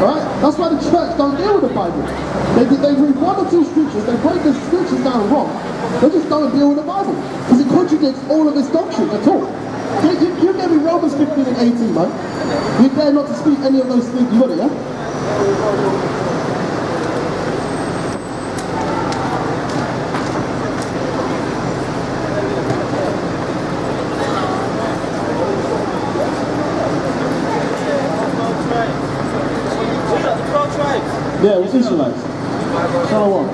Alright? That's why the church don't deal with the Bible. They read one or two scriptures, they break the scriptures down wrong, they just don't deal with the Bible. Because it contradicts all of its doctrine at all. You gave me Romans 15 and 18, man. We dare not to speak any of those things. You got it, yeah? Yeah, it's Israelites. Shalom.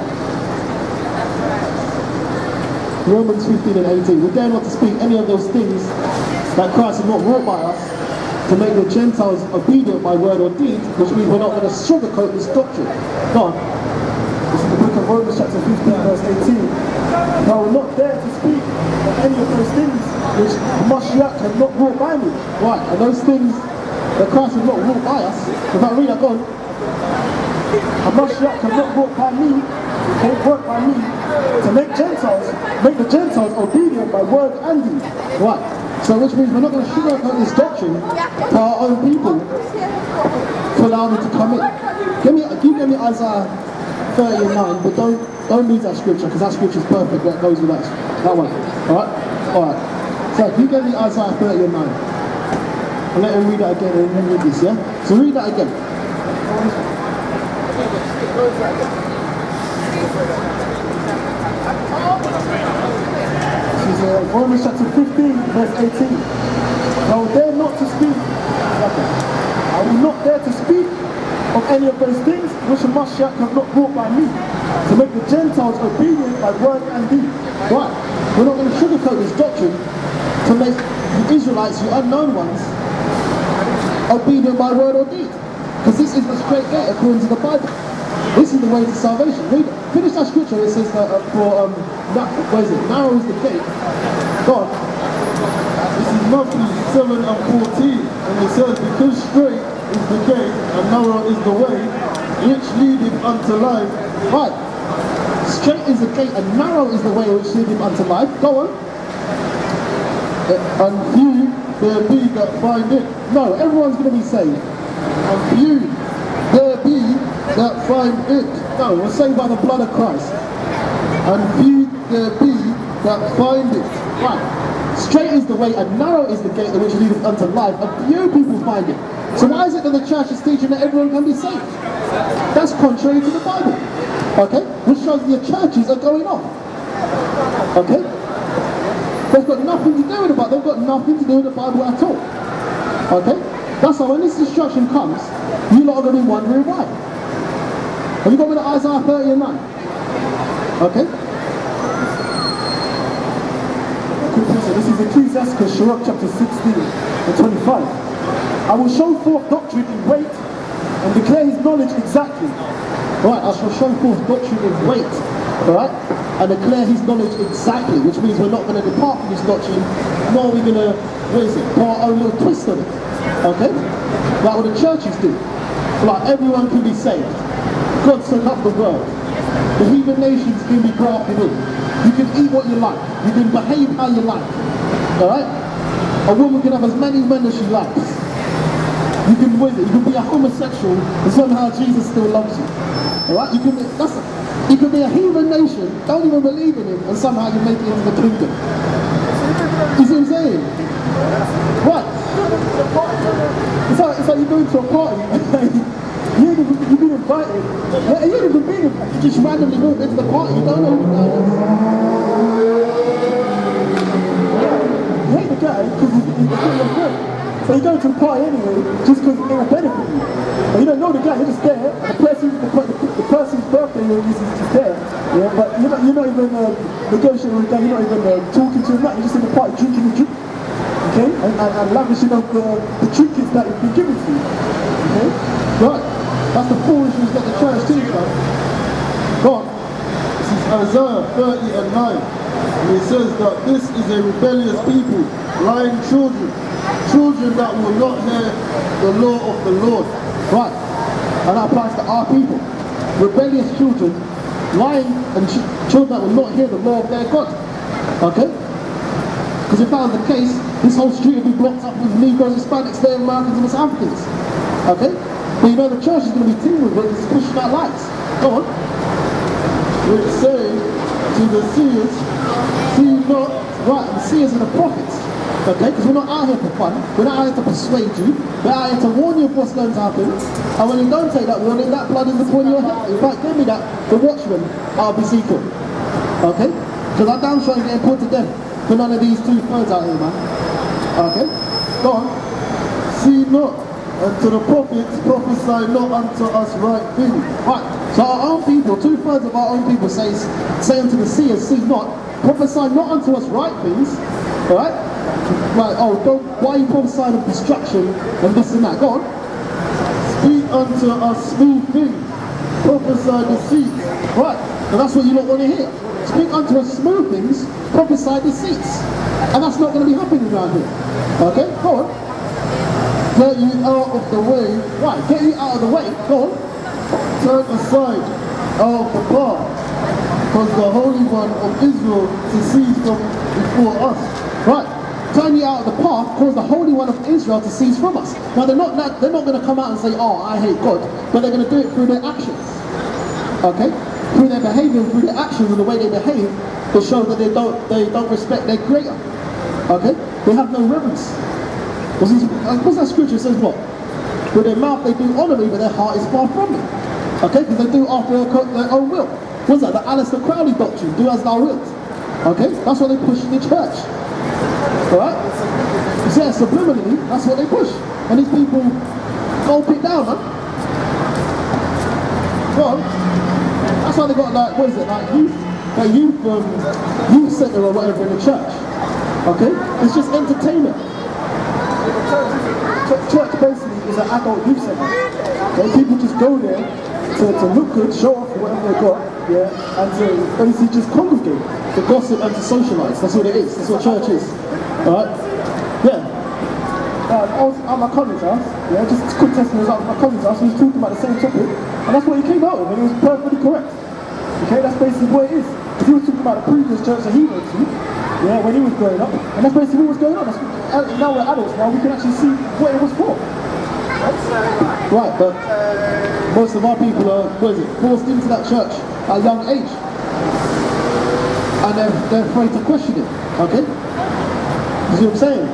Romans 15 and 18. We dare not to speak any of those things that Christ has not wrought by us to make the Gentiles obedient by word or deed, which means we're not going to sugarcoat this doctrine. Go on. This is the book of Romans chapter 15 verse 18. Now we're not there to speak of any of those things which Mashiach has not wrought by me. Right, and those things that Christ has not wrought by us, if I read that, go on. And Mashiach cannot work by me, can't work by me, to make the Gentiles obedient by word and deed. Right, so which means we're not going to sugarcoat this doctrine to our own people to allow them to come in. Give me Isaiah 30 and 9, but don't lose that scripture, because that scripture is perfect, that goes with that one. Alright? So you give me Isaiah 30 and 9. And let him read that again and then read this, yeah? So read that again. This is Romans chapter 15 verse 18. I will dare not to speak. I will not dare to speak of any of those things which Mashiach have not brought by me, to make the Gentiles obedient by word and deed. Right, we're not going to sugarcoat this doctrine to make the Israelites, the unknown ones, obedient by word or deed. Because this is the straight gate according to the Bible. This is the way to salvation. Read it. Finish that scripture. It says that where is it? Narrow is the gate. God. This is Matthew 7 and 14. And it says, because straight is the gate and narrow is the way, which leadeth unto life. Right. Straight is the gate and narrow is the way which leadeth unto life. Go on. And few there be that find it. No, everyone's going to be saved. And few there be that find it. No, we're saved by the blood of Christ. And few there be that find it. Right. Straight is the way and narrow is the gate which leadeth unto life, and few people find it. So why is it that the church is teaching that everyone can be saved? That's contrary to the Bible. Okay? Which shows the churches are going off. Okay? They've got nothing to do with the Bible. They've got nothing to do with the Bible at all. Okay? That's why when this instruction comes, you lot are going to be wondering why. Have you got rid of Isaiah 30 and 9? Okay? This is Ecclesiastes, Sirach chapter 16 and 25. I will show forth doctrine in weight and declare his knowledge exactly. Right, I shall show forth doctrine in weight. Alright? And declare his knowledge exactly, which means we're not going to depart from this doctrine, nor are we going to, put our own little twist on it. Okay? Like what the churches do. Like everyone can be saved. God so loved the world. The heathen nations can be grafted in. You can eat what you like. You can behave how you like. Alright? A woman can have as many men as she likes. You can win it. You can be a homosexual and somehow Jesus still loves you. Alright? You can be a heathen nation, don't even believe in him, and somehow you make it into the kingdom. You see what I'm saying? What? It's like you're going to a party. You've been invited. You ain't even been invited. You just randomly walk into the party. You don't know who that is. You hate the guy because he's your friend. So you go to the party anyway, just because it will benefit you. But you don't know the guy, you're just there. The person's birthday is just there. Yeah, but you're not even negotiating with the guy, you're not even talking to him, you're just in the party drinking the drink. Okay? And lavishing off the trinkets that have been given to you. Okay? Right. That's the foolishness that the church teaches us. God, this is Isaiah 30 and 9. And it says that this is a rebellious people, lying children. Children that will not hear the law of the Lord. Right. And that applies to our people. Rebellious children, lying and children that will not hear the law of their God. Okay? Because if that was the case, this whole street would be blocked up with Negroes, Hispanics, Native Americans and West Africans. Okay? But you know the church is going to be teamed with it, it's pushing out lights. Go on. which say to the seers, see not. Right, the seers and the prophets. Okay, because we're not out here for fun. We're not out here to persuade you. We're out here to warn you of what's going to happen. And when you don't take that warning, that blood is upon your head. In fact, give me that, the watchman of Ezekiel. Okay? Because I'm down trying to get put to death for none of these 2/3 out here, man. Okay? Go on. See not, and to the prophets prophesy not unto us right things. Right, so our own people, 2/3 of our own people say unto the seers, see not, prophesy not unto us right things, alright? Right, oh, don't, why are you prophesying of destruction and this and that? Go on. Speak unto us smooth things, prophesy deceit. Right, and that's what you don't want to hear. Speak unto us smooth things, prophesy deceits. And that's not going to be happening around here. Okay, go on. Get you out of the way, Right, get you out of the way, go on. turn aside out of the path, because the Holy One of Israel to cease from before us. Right, turn you out of the path, cause the Holy One of Israel to cease from us. Now they're not going to come out and say, oh, I hate God, but they're going to do it through their actions. Okay? Through their behavior, through their actions and the way they behave, to show that they don't respect their Creator. Okay? They have no reverence. What's that scripture? It says what? With their mouth they do honour me, but their heart is far from me. Okay? Because they do after their own will. What's that? The Alistair Crowley doctrine, do as thou wilt. Okay? That's what they push in the church. Alright? So yeah, subliminally, that's what they push. And these people gulp it down, man. Well, that's why they got like, what is it, like youth centre or whatever in the church. Okay? It's just entertainment. Church basically is an adult youth center. Okay? People just go there to look good, show off whatever they got, yeah, and to basically just congregate. To gossip and to socialise, that's what it is. That's what church is. Alright? Yeah. I was at my cousin's house, yeah, just a quick testimony. I was at my cousin's house, he was talking about the same topic, and that's what he came out with, and it was perfectly correct. Okay, that's basically what it is. Because he was talking about the previous church that he went to, yeah, when he was growing up, and that's basically what was going on. Now we're adults, now we can actually see what it was for. Right, but most of our people are, what is it, forced into that church at a young age. And they're afraid to question it, okay? You see what I'm saying?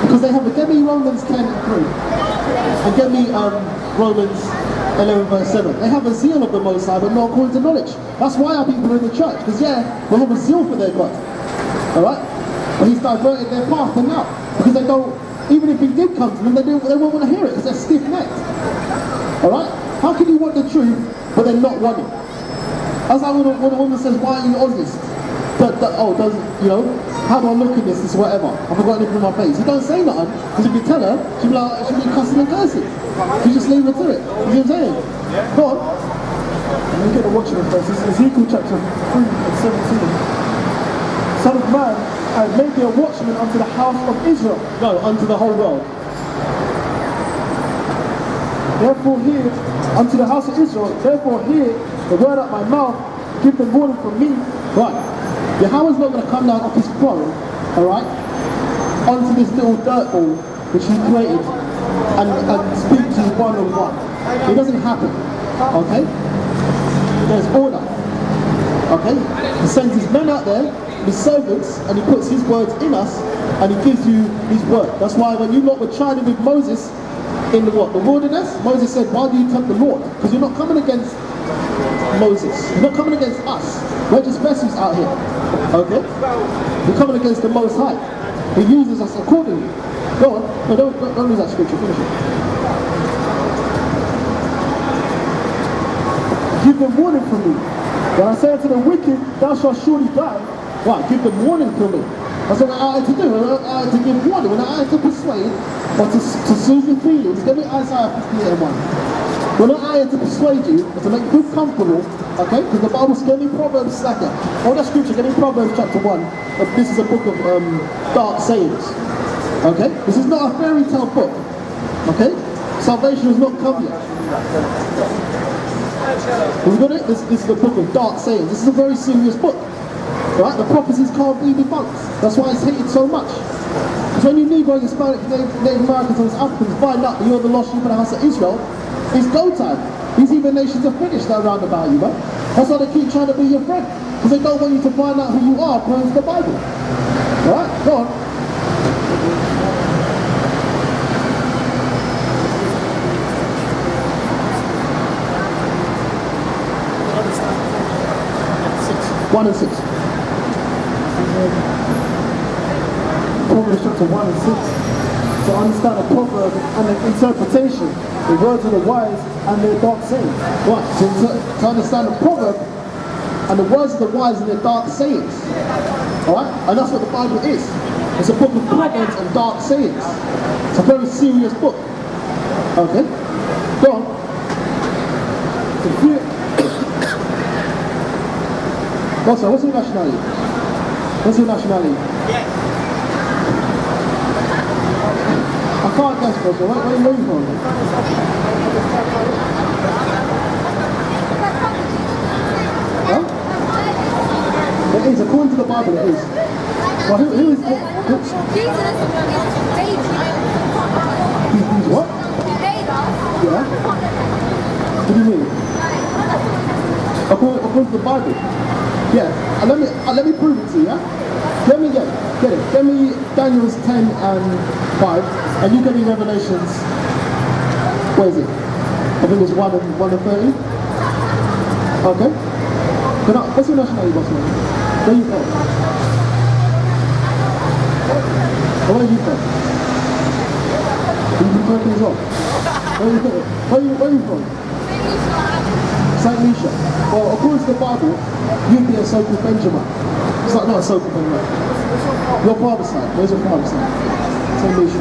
Because they have get me Romans 10:3 and get me Romans 11:7. They have a zeal of the Most High, but not according to knowledge. That's why our people are in the church, because yeah, they have a zeal for their God. Alright? But he's diverted their path for now. Because they don't, even if he did come to them, they won't want to hear it, because they're stiff-necked. Alright? How can you want the truth, but then not want it? That's like when a woman says, why are you honest? How do I look in this whatever? I've got anything in my face. You don't say nothing, because if you tell her, she'll be cussing and cursing. You just leave her to it. You see what I'm saying? Go on. And you get the watching verse. This is Ezekiel chapter 3 and 17. Son of man, I have made thee a watchman unto the house of Israel. No, unto the whole world. Therefore hear unto the house of Israel, therefore hear the word out my mouth, give them warning from me. Right. Yahweh's not going to come down off his throne, alright, onto this little dirt ball which he created and speak to you one-on-one. It doesn't happen. Okay? There's order. Okay? He sends his men out there, his servants, and he puts his words in us, and he gives you his word. That's why when you lot were chiding with Moses in the wilderness, Moses said, why do you tempt the Lord? Because you're not coming against Moses. You're not coming against us. We're just vessels out here. Okay? We're coming against the Most High. He uses us accordingly. Go on. No, don't lose that scripture. Finish it. Give them warning from me. When I say unto the wicked, thou shalt surely die. Right, give them warning from me. That's what we're out here to do. We're out here to give warning. We're not out here to persuade or to soothe your feelings. Give me Isaiah 58:1. We're not out here to persuade you or to make you feel comfortable, okay? Because the Bible says, give me Proverbs, that scripture, give me Proverbs chapter 1. This is a book of dark sayings, okay? This is not a fairy tale book, okay? Salvation has not come yet. We've got it? This is a book of dark sayings. This is a very serious book, right? The prophecies can't be debunked. That's why it's hated so much. Because when you Negro, Hispanic, Native Americans and Africans find out that you're the lost sheep of the house of Israel, It's go time. These heathen nations are finished around about you, man. That's why they keep trying to be your friend. Because they don't want you to find out who you are according to the Bible. Alright, go on. One and 6. Proverbs chapter 1 and 6. To understand a proverb and an interpretation, the words of the wise and their dark sayings. Right, to understand the proverb and the words of the wise and their dark sayings. Alright? And that's what the Bible is. It's a book of proverbs and dark sayings. It's a very serious book. Okay? Go on. To fear, Also, what's your nationality? What's your nationality? I can't guess, bro. So where are you from? Huh? It is, according to the Bible, it is. Well, who is it? Jesus made He's what? Yeah? What do you mean? According to the Bible? Yeah. And let me prove it to you, yeah? Get it. Get me Daniel's 10 and 5, and you get me Revelations, where is it? I think it's 1 and 30. Okay. What's your nationality, boss man? Where are you from? Where are you from? You from Turkey as well? Where are you from? St. Lucia. Well, according to the Bible, you'd be a so-called Benjamin. It's like not a so-called Benjamin. Your father's side. Where's your father's side? St. Lucia.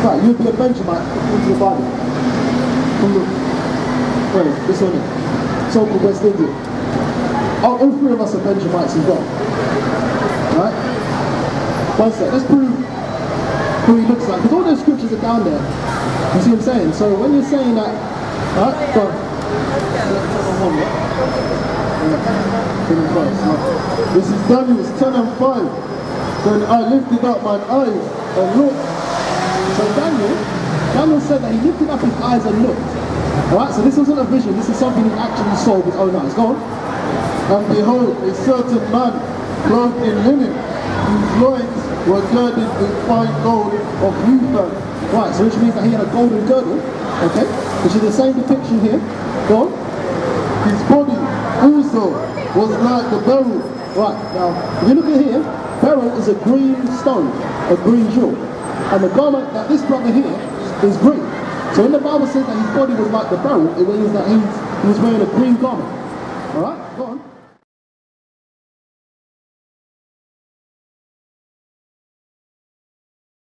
Right, you'd be a Benjamin according to the Bible. From the, where is this one? So-called West Indian. All 3 of us are Benjamites as well. Right? One sec. Let's prove who he looks like. Because all those scriptures are down there. You see what I'm saying? So when you're saying that, alright, go on. This is Daniel 10 and 5. Then I lifted up mine eyes and looked. So Daniel said that he lifted up his eyes and looked. Alright, so this wasn't a vision, this is something he actually saw with his own eyes. Go on. And behold, a certain man clothed in linen, whose loins were girded with fine gold of Uphaz. Right, so which means that he had a golden girdle, okay, which is the same depiction here. Go on. His body also was like the beryl. Right, now, if you look at here, beryl is a green stone, a green jewel. And the garment that this brother here is green. So when the Bible says that his body was like the beryl, it means that he was wearing a green garment. Alright, go on.